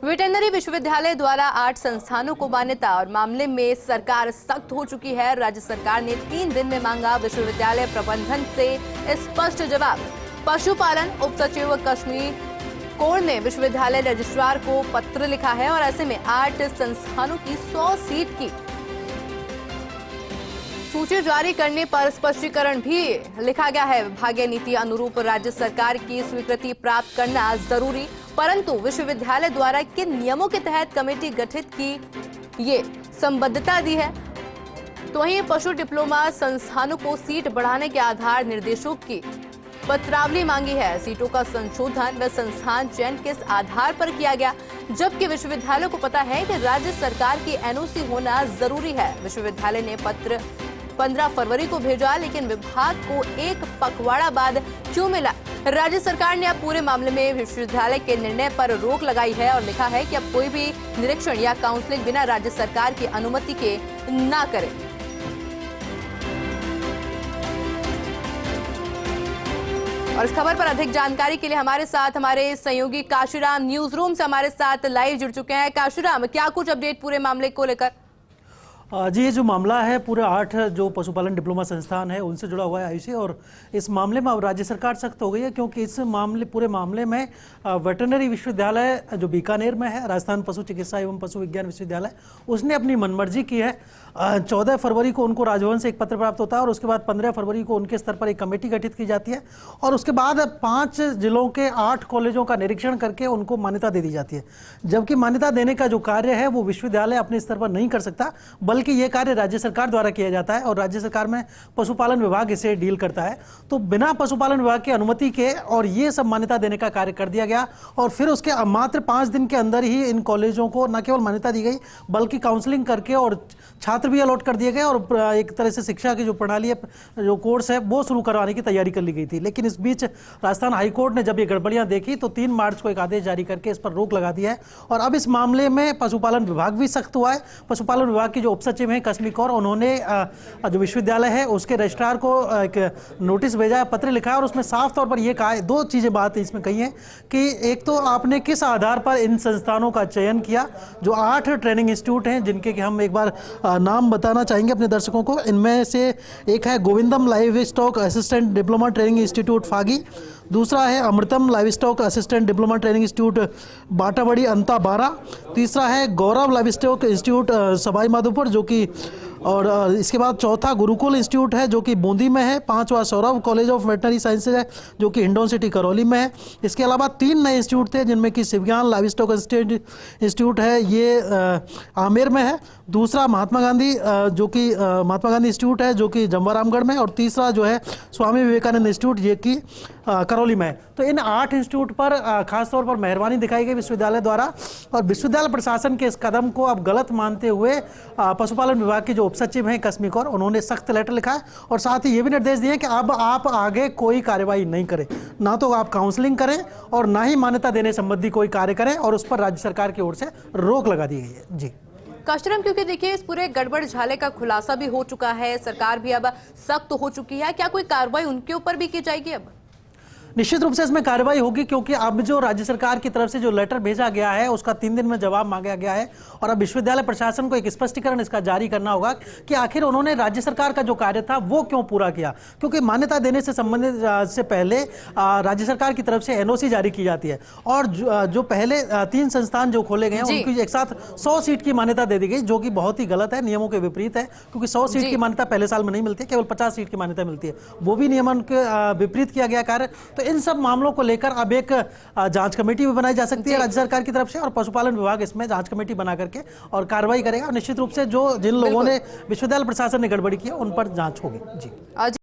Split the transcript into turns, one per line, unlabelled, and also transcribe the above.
Veterinary विश्वविद्यालय द्वारा 8 संस्थानों को मान्यता और मामले में सरकार सख्त हो चुकी है। राज्य सरकार ने 3 दिन में मांगा विश्वविद्यालय प्रबंधन से स्पष्ट जवाब। पशुपालन उप सचिव कश्मीर कोर ने विश्वविद्यालय रजिस्ट्रार को पत्र लिखा है और ऐसे में 8 संस्थानों की 100 सीट की सूची जारी करने पर स्पष्टीकरण भी लिखा गया है। विभागीय नीति अनुरूप राज्य सरकार की स्वीकृति प्राप्त करना जरूरी, परंतु विश्वविद्यालय द्वारा किन नियमों के तहत कमेटी गठित की ये संबद्धता दी है। तो वहीं पशु डिप्लोमा संस्थानों को सीट बढ़ाने के आधार निर्देशों की पत्रावली मांगी है। सीटों का संशोधन व संस्थान चयन किस आधार पर किया गया, जबकि विश्वविद्यालय को पता है कि राज्य सरकार की एनओसी होना जरूरी है। विश्वविद्यालय ने पत्र 15 फरवरी को भेजा, लेकिन विभाग को एक पखवाड़ा बाद क्यों मिला। राज्य सरकार ने अब पूरे मामले में विश्वविद्यालय के निर्णय पर रोक लगाई है और लिखा है कि अब कोई भी निरीक्षण या काउंसलिंग बिना राज्य सरकार की अनुमति के ना करे। और इस खबर पर अधिक जानकारी के लिए हमारे साथ हमारे सहयोगी काशीराम न्यूज रूम से हमारे साथ लाइव जुड़ चुके हैं। काशीराम, क्या कुछ अपडेट पूरे मामले को लेकर?
जी, ये जो मामला है पूरे 8 जो पशुपालन डिप्लोमा संस्थान है उनसे जुड़ा हुआ है आयुषी, और इस मामले में अब राज्य सरकार सख्त हो गई है, क्योंकि इस पूरे मामले में वेटरनरी विश्वविद्यालय जो बीकानेर में है, राजस्थान पशु चिकित्सा एवं पशु विज्ञान विश्वविद्यालय, उसने अपनी मनमर्जी की है। 14 फरवरी को उनको राजभवन से एक पत्र प्राप्त होता है और उसके बाद 15 फरवरी को उनके स्तर पर एक कमेटी गठित की जाती है और उसके बाद 5 जिलों के 8 कॉलेजों का निरीक्षण करके उनको मान्यता दे दी जाती है। जबकि मान्यता देने का जो कार्य है वो विश्वविद्यालय अपने स्तर पर नहीं कर सकता, बल्कि ये कार्य राज्य सरकार द्वारा किया जाता है और राज्य सरकार में पशुपालन विभाग इसे डील करता है। तो बिना पशुपालन विभाग की अनुमति के और ये सब मान्यता देने का कार्य कर दिया गया और फिर उसके मात्र 5 दिन के अंदर ही इन कॉलेजों को न केवल मान्यता दी गई, बल्कि काउंसलिंग करके और छात्र भी अलॉट कर दिए गए और एक तरह से शिक्षा की जो प्रणाली है, जो कोर्स है, वो शुरू करवाने की तैयारी कर ली गई थी। लेकिन इस बीच राजस्थान हाईकोर्ट ने जब ये गड़बड़ियां देखी तो 3 मार्च को एक आदेश जारी करके इस पर रोक लगा दिया है और अब इस मामले में पशुपालन विभाग भी सख्त हुआ है। पशुपालन विभाग की जो उप सचिव है कश्मीर कौर, उन्होंने जो विश्वविद्यालय है उसके रजिस्ट्रार को एक नोटिस भेजा है, पत्र लिखा है और उसमें साफ तौर पर यह कहा है, 2 चीजें बात इसमें कही है कि एक तो आपने किस आधार पर इन संस्थानों का चयन किया। जो 8 ट्रेनिंग इंस्टीट्यूट हैं जिनके कि हम एक बार नाम बताना चाहेंगे अपने दर्शकों को, इनमें से एक है Govindam livestock assistant diploma training institute Phagi, दूसरा है Amritam livestock assistant diploma training institute Batabadi Anta 12, तीसरा है Gaurav livestock institute Sawai Madhopur जो कि, और इसके बाद चौथा गुरुकुल इंस्टीट्यूट है जो कि बूंदी में है, 5वां Saurabh college of veterinary sciences है जो कि हिंडौन सिटी करौली में है। इसके अलावा 3 नए इंस्टीट्यूट थे जिनमें कि शिवज्ञान लाइव स्टॉक इंस्टीट्यूट है, ये आमेर में है, दूसरा महात्मा गांधी इंस्टीट्यूट है जो कि जमवारामगढ़ में, और तीसरा जो है स्वामी विवेकानंद इंस्टीट्यूट ये कि करौली में है। तो इन 8 इंस्टीट्यूट पर खासतौर पर मेहरबानी दिखाई गई विश्वविद्यालय द्वारा और विश्वविद्यालय प्रशासन के इस कदम को अब गलत मानते हुए पशुपालन विभाग के जो उप सचिव हैं कश्मीर कौर, उन्होंने सख्त लेटर लिखा है और साथ ही ये भी निर्देश दिए कि अब आप आगे कोई कार्रवाई नहीं करें, ना तो आप काउंसलिंग करें और ना ही मान्यता देने संबंधी कोई कार्य करें, और उस पर राज्य सरकार की ओर से रोक लगा दी गई है। जी
काशीराम, क्योंकि देखिए इस पूरे गड़बड़ झाले का खुलासा भी हो चुका है, सरकार भी अब सख्त हो चुकी है, क्या कोई कार्रवाई उनके ऊपर भी की जाएगी? अब
निश्चित रूप से इसमें कार्रवाई होगी, क्योंकि अब जो राज्य सरकार की तरफ से जो लेटर भेजा गया है उसका 3 दिन में जवाब मांगा गया है और अब विश्वविद्यालय प्रशासन को एक स्पष्टीकरण इसका जारी करना होगा कि आखिर उन्होंने राज्य सरकार का जो कार्य था वो क्यों पूरा किया। क्योंकि मान्यता देने से संबंधित से पहले राज्य सरकार की तरफ से एनओसी जारी की जाती है और जो पहले 3 संस्थान जो खोले गए हैं उनकी एक साथ 100 सीट की मान्यता दे दी गई, जो कि बहुत ही गलत है, नियमों के विपरीत है, क्योंकि 100 सीट की मान्यता पहले साल में नहीं मिलती, केवल 50 सीट की मान्यता मिलती है, वो भी नियमन के विपरीत किया गया कार्य। तो इन सब मामलों को लेकर अब एक जांच कमेटी भी बनाई जा सकती है राज्य सरकार की तरफ से और पशुपालन विभाग इसमें जांच कमेटी बना करके और कार्रवाई करेगा। निश्चित रूप से जिन लोगों ने विश्वविद्यालय प्रशासन ने गड़बड़ी की है उन पर जांच होगी। जी।